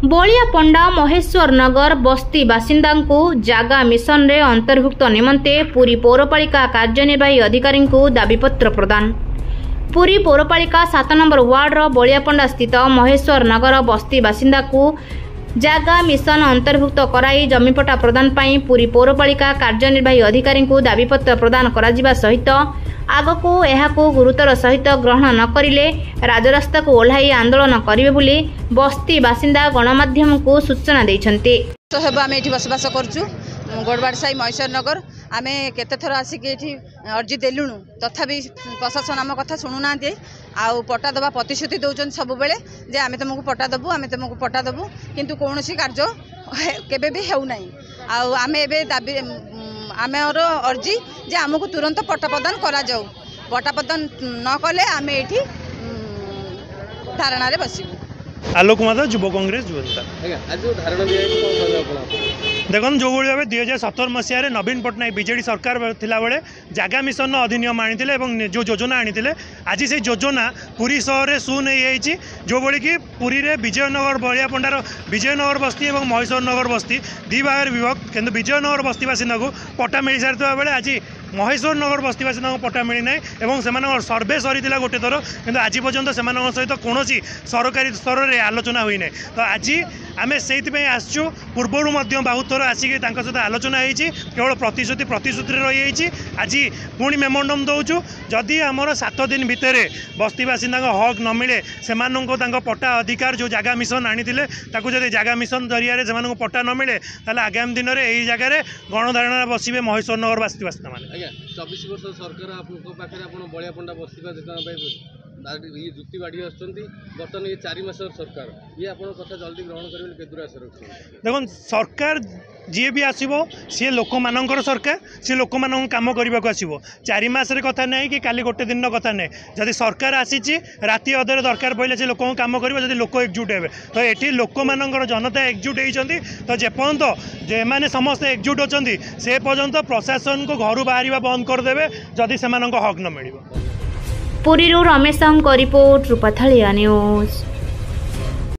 बलिया पंडा महेश्वर नगर बस्ती बासिंदा जागा मिशन रे अंतर्भुक्त निमंते पुरी पौरपालिका कार्यनिर्वाही अधिकारी दाबीपत्र प्रदान। पुरी पौरपालिका 7 नंबर वार्ड बलिया पंडा स्थित महेश्वर नगर बस्ती बासिंदा जागा मिशन अंतर्भुक्त कराई जमीपटा प्रदान पाई पुरी पौरपालिका कार्यनिर्वाही अधिकारी दाबीपत्र प्रदान करा सहित आगको एहाको गुरुतर सहित ग्रहण न करिले राजरास्ता को ओह्लाई आंदोलन करिवे बोली बस्ती बासिंदा गणमाध्यम को सूचना दैछन्ते। आम ये बसवास करचु गोड़वाड़ साई महेश्वर नगर आम केते थर आसिक ये अर्जी देलुणु तथापि प्रशासन आम कथा शुणुना आउ पट्टा दबा प्रतिश्रुति दौरान सब बेले जे आम तुमको पट्टा दबु आम तुमको पट्टा दबु किंतु कौन कार्य केबे भी हेउना आम ए दाबी आमर अर्जी जे आमको तुरंत पट्टा प्रदान करा जाऊ पट्टा प्रदान न कले आम ये धारणा बसबू। आलोक माधव युव कांग्रेस देखो जो भाव 2017 मसीह नवीन पट्टनायक बीजेडी सरकार थिला बेले जागा मिशन अधिनियम आनी जो योजना आनी आज से योजना पुरी सहर में शून हो जो भाई कि पुरी रे विजयनगर बलिया पंडार विजयनगर बस्ती और महेश्वर नगर बस्ती दी भाग विभक्त किंतु विजयनगर बस्तीवासी को पट्टा मिल सारी बेले आज महेश्वर नगर बस्तीवासी को पट्टा मिलना और से सर्वे सरी गोटे थर कि आज पर्यंत से सहित कौन सरकारी स्तर में आलोचना हुई ना तो आज आम से आसचु पूर्वर बहुत थर आसिक सहित आलोचना होती केवल प्रतिश्रुति रही आज पुणी मेमोरेंडम दौचु जदि आमर 7 दिन भितर बस्तीवासी हक न मिले से पट्टा अधिकार जो जगह मिशन आनी जब जगह मिशन जरिया से पट्टा न मिले आगामी दिन में यही जगह गणधारणा बसवे महेश्वर नगर बस्तीवासी मैंने 24 वर्ष सरकार पाखे बलिया पंडा बस्ती जुक्ति बाढ़ी आर्तमान ये 4 मास सरकार ये आप कथा जल्दी ग्रहण करेंगे के दूर आशा रखते देखो सरकार जी भी आसो सी लोक मानकर सरकार सी लोक मान कम करने को आसो 4 मास कथा ना कि काली गोटे दिन कथा ना जदि सरकार आसी राति अधर दरकार पड़े से लोक कम कर लोक एकजुट हे तो ये लोक मानकर जनता एकजुट होती तो जेपर्यंत जेमाने समस्त एकजुट अच्छा से पर्यंत प्रशासन को घर बाहर बंद करदे जदि से हक न मिल। पुरी रमेश रिपोर्ट रूपाथलिया न्यूज।